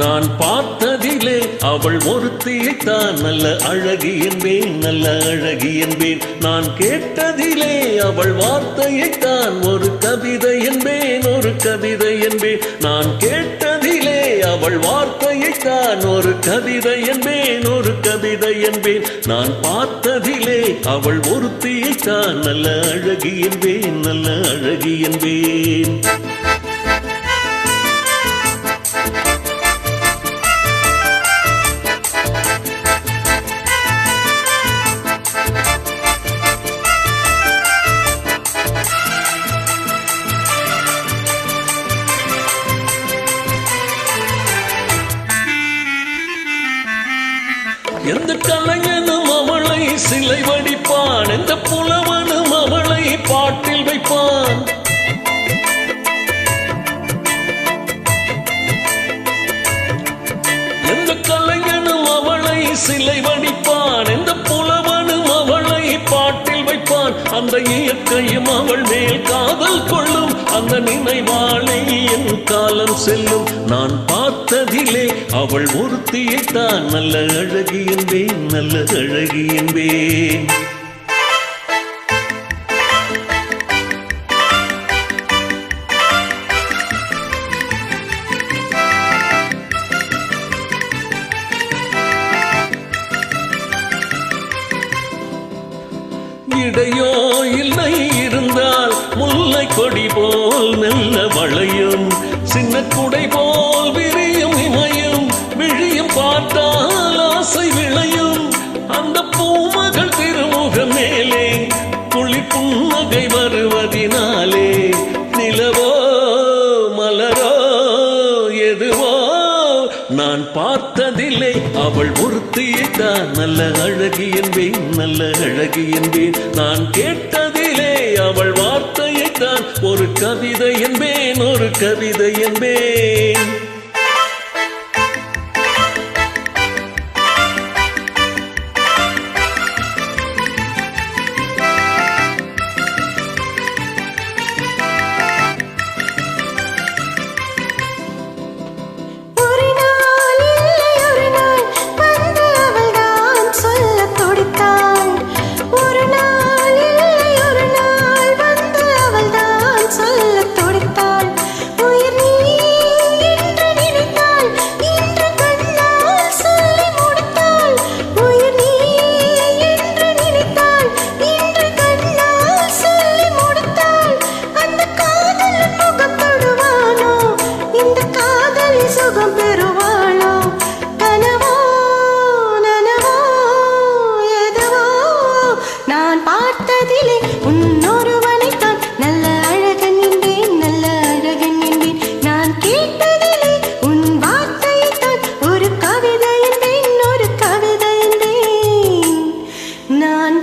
நான் பார்த்ததிலே அவள் ஒருத்தியைத்தான் நல்ல அழகி என்பேன், நல்ல அழகி என்பேன். நான் கேட்டதிலே அவள் வார்த்தையைத்தான் ஒரு கவிதை என்பேன், ஒரு கவிதை என்பேன். நான் கேட்டதிலே அவள் வார்த்தையைத்தான் ஒரு கவிதை என்பேன், ஒரு கவிதை என்பேன். நான் பார்த்ததிலே அவள் ஒருத்தியைத்தான் நல்ல அழகி என்பேன், நல்ல அழகி என்பேன். எந்த கலைஞனும் அவளை சிலை வடிப்பான், எந்த புலவனும் அவளை பாட்டில் வைப்பான். எந்த கலைஞனும் அவளை சிலை வடிப்பான், எந்த புலவனும் அவளை பாட்டில் வைப்பான். அந்த இயற்கையும் அவள் மேல் காதல் கொள்ளும், அந்த நினைவாளை என் காலம் செல்லும். நான் பார்த்ததிலே அவள் ஒருத்தியைத்தான் நல்ல அழகி என்பேன், நல்ல அழகி என்பேன். இடையோ இல்லை இருந்தால் முல்லை கொடி போல் நல்ல வளையும், சின்ன குடை போல் விரியும் இமையும், விழியும் பார்த்தால் ஆசை விளையும். அந்த பூமகள் திருமுக மேலே குளி புன்னகை வருவதினாலே நிலவோ மலரோ எதுவோ நான் பார்த்ததில்லை அவள் ஒருத்தியைத்தான் நல்ல அழகி என்பேன், நல்ல அழகி என்பேன். நான் கேட்டதிலே அவள் வார்த்தையைத்தான் ஒரு கவிதை என்பேன், ஒரு கவிதை என்பேன். நான்